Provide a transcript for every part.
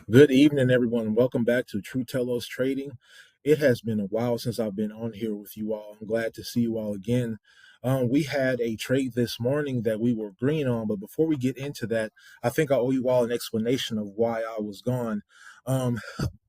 Good evening, everyone. Welcome back to True Telos Trading. It has been a while since I've been on here with you all. I'm glad to see you all again. We had a trade this morning that we were green on, but before we get into that, I think I owe you all an explanation of why I was gone. Um,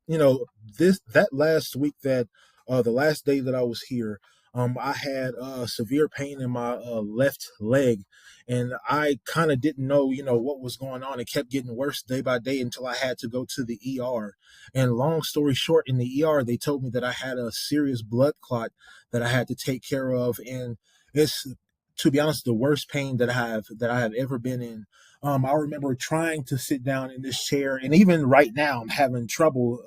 you know, that last week that the last day that I was here, I had severe pain in my left leg, and I kind of didn't know, what was going on. It kept getting worse day by day until I had to go to the ER. And long story short, in the ER, they told me that I had a serious blood clot that I had to take care of, and it's, to be honest, the worst pain that I have ever been in. I remember trying to sit down in this chair, and even right now, I'm having trouble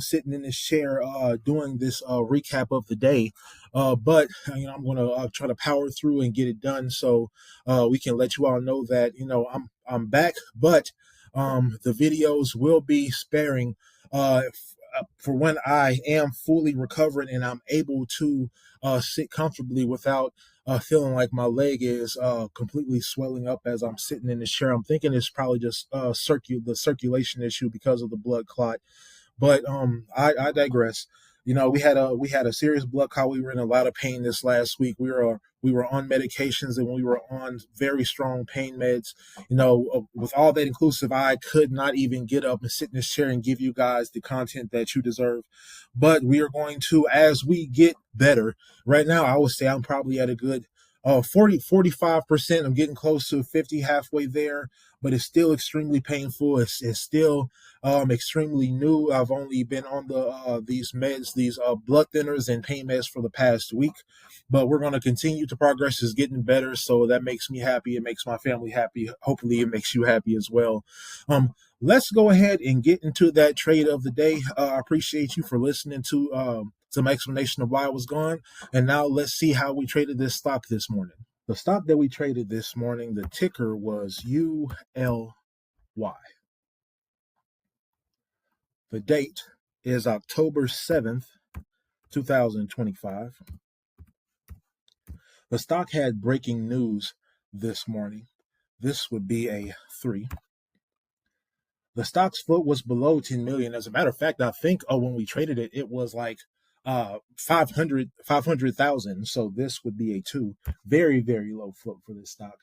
sitting in this chair, doing this recap of the day. But I'm going to try to power through and get it done, so we can let you all know that I'm back. But the videos will be sparing for when I am fully recovered and I'm able to sit comfortably without feeling like my leg is completely swelling up as I'm sitting in this chair. I'm thinking it's probably just the circulation issue because of the blood clot. But I digress. We had a serious blood clot. We were in a lot of pain this last week. We were on medications, and we were on very strong pain meds. With all that inclusive, I could not even get up and sit in this chair and give you guys the content that you deserve. But we are going to, as we get better. Right now, I would say I'm probably at a good 45%. I'm getting close to 50, halfway there, but it's still extremely painful. It's still extremely new. I've only been on these meds, these blood thinners and pain meds for the past week, but we're going to continue to progress. Is getting better, so that makes me happy. It makes my family happy. Hopefully, it makes you happy as well. Let's go ahead and get into that trade of the day. I appreciate you for listening to some explanation of why I was gone, and now let's see how we traded this stock this morning. The stock that we traded this morning, the ticker was ULY. The date is October 7th, 2025. The stock had breaking news this morning. This would be a 3. The stock's float was below 10 million. As a matter of fact, I think when we traded it, it was like 500,000. So this would be a 2. Very, very low float for this stock.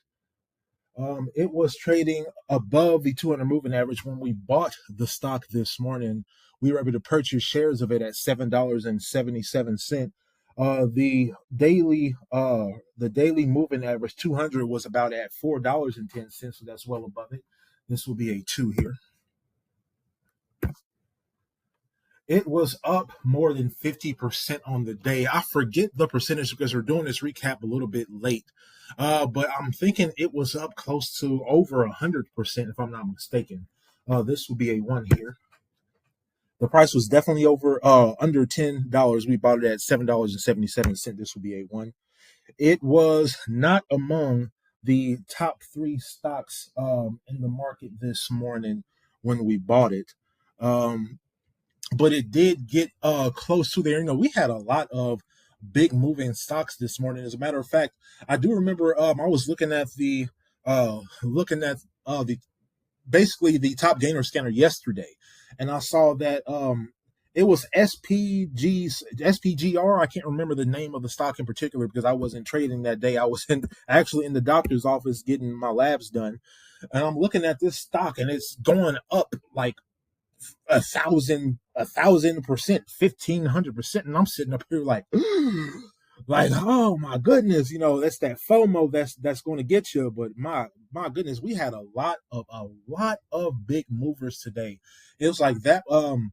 It was trading above the 200 moving average when we bought the stock this morning. We were able to purchase shares of it at $7.77. The daily moving average 200 was about at $4.10, so that's well above it. This will be a 2 here. It was up more than 50% on the day. I forget the percentage because we're doing this recap a little bit late. But I'm thinking it was up close to over 100%, if I'm not mistaken. This will be a 1 here. The price was definitely under $10. We bought it at $7.77. This will be a 1. It was not among the top 3 stocks in the market this morning when we bought it. But it did get close to there. We had a lot of big moving stocks this morning. As a matter of fact, I do remember I was looking at the basically the top gainer scanner yesterday, and I saw that it was SPGR. I can't remember the name of the stock in particular because I wasn't trading that day. I was actually in the doctor's office getting my labs done, and I'm looking at this stock, and it's going up like 1,000%, 1,500%, and I'm sitting up here like, like, oh my goodness, that's that FOMO that's going to get you. But my goodness, we had a lot of big movers today. It was like that, and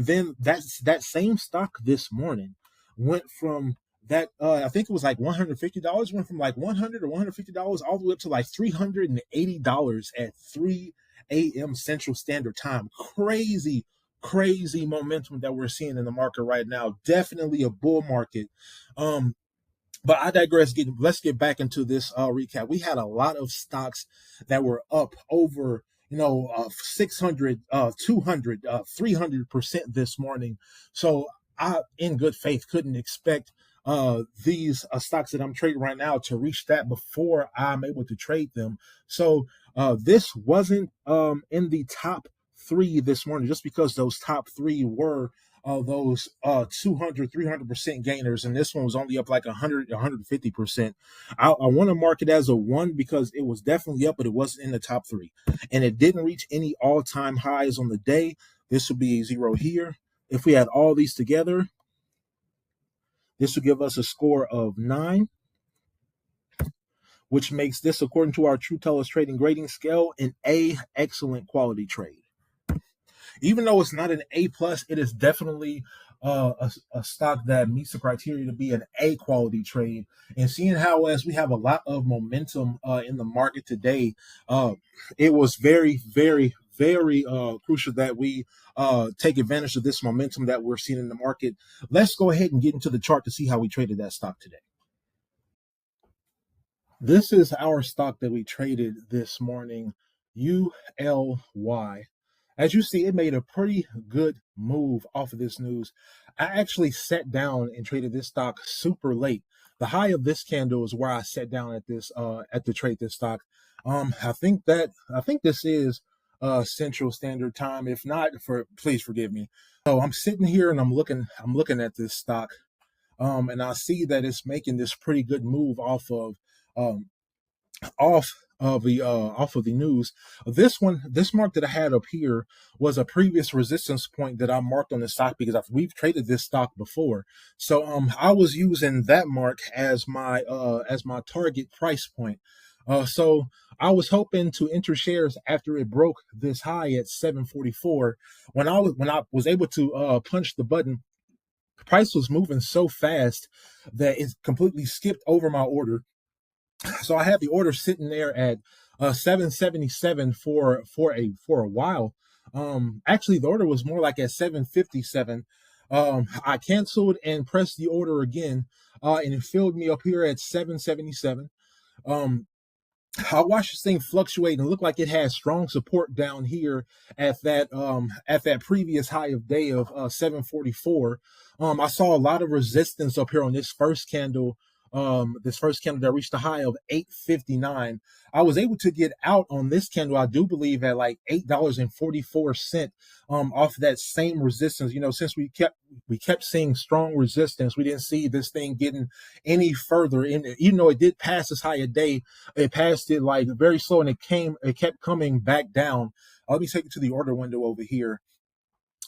then that same stock this morning went from that I think it was like $150, went from like $100 or $150 all the way up to like $380 at 3 a.m. Central Standard Time. Crazy momentum that we're seeing in the market right now. Definitely a bull market. But I digress. Let's get back into this recap. We had a lot of stocks that were up over 600, 200, 300% this morning. So I, in good faith, couldn't expect these stocks that I'm trading right now to reach that before I'm able to trade them. So this wasn't in the top three this morning, just because those top three were those 200, 300% gainers, and this one was only up like 100, 150%. I want to mark it as a one because it was definitely up, but it wasn't in the top three, and it didn't reach any all-time highs on the day. This would be a zero here. If we had all these together, this would give us a score of 9, which makes this, according to our True Telos Trading grading scale, an A, excellent quality trade. Even though it's not an A plus, it is definitely a stock that meets the criteria to be an A quality trade. And seeing how, as we have a lot of momentum in the market today, it was very, very, very crucial that we take advantage of this momentum that we're seeing in the market. Let's go ahead and get into the chart to see how we traded that stock today. This is our stock that we traded this morning, ULY. As you see, it made a pretty good move off of this news. I actually sat down and traded this stock super late. The high of this candle is where I sat down at this at to trade this stock. I think this is Central Standard Time. If not, please forgive me. So I'm sitting here and I'm looking at this stock. And I see that it's making this pretty good move um, off of the news. This mark that I had up here was a previous resistance point that I marked on the stock because we've traded this stock before. So I was using that mark as my target price point. So I was hoping to enter shares after it broke this high at 744. When I was able to punch the button, price was moving so fast that it completely skipped over my order. So I had the order sitting there at 777 for a while. Actually, the order was more like at 757. I canceled and pressed the order again, and it filled me up here at 777. Um, I watched this thing fluctuate and look like it had strong support down here at that previous high of day of 744. I saw a lot of resistance up here on this first candle that reached a high of 859. I was able to get out on this candle, I do believe, at like $8.44 off of that same resistance. Since we kept seeing strong resistance, we didn't see this thing getting any further in. Even though it did pass this high a day, it passed it like very slow, and it kept coming back down. Let me take you to the order window over here.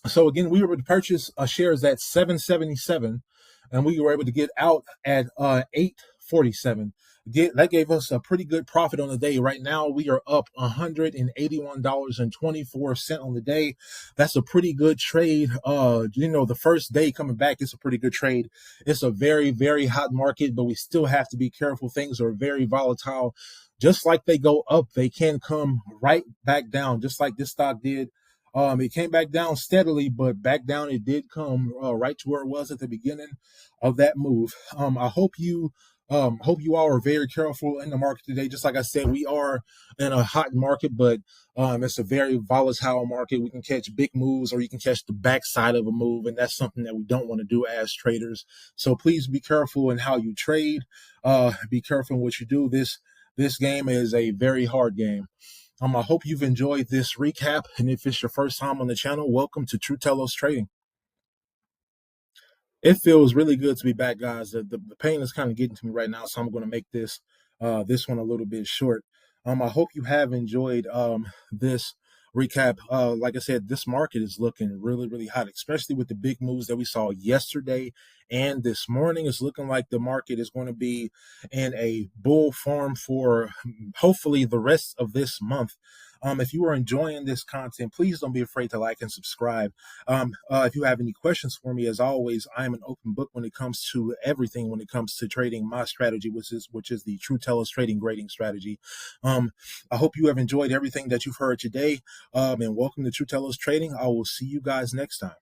So again, we were able to purchase shares at 777, and we were able to get out at 847. That gave us a pretty good profit on the day. Right now, we are up $181.24 on the day. That's a pretty good trade. The first day coming back, it's a pretty good trade. It's a very, very hot market, but we still have to be careful. Things are very volatile. Just like they go up, they can come right back down, just like this stock did. It came back down steadily, but back down it did come right to where it was at the beginning of that move. I hope you all are very careful in the market today. Just like I said, we are in a hot market, but it's a very volatile market. We can catch big moves, or you can catch the backside of a move, and that's something that we don't want to do as traders. So please be careful in how you trade. Be careful in what you do. This game is a very hard game. I hope you've enjoyed this recap, and if it's your first time on the channel, welcome to True Telos Trading. It feels really good to be back, guys. The pain is kind of getting to me right now, so I'm going to make this one a little bit short. I hope you have enjoyed this recap. Like I said, this market is looking really, really hot, especially with the big moves that we saw yesterday and this morning. It's looking like the market is going to be in a bull farm for hopefully the rest of this month. If you are enjoying this content, please don't be afraid to like and subscribe. If you have any questions for me, as always, I am an open book when it comes to everything, when it comes to trading my strategy, which is the True Telos Trading grading strategy. I hope you have enjoyed everything that you've heard today, and welcome to True Telos Trading. I will see you guys next time.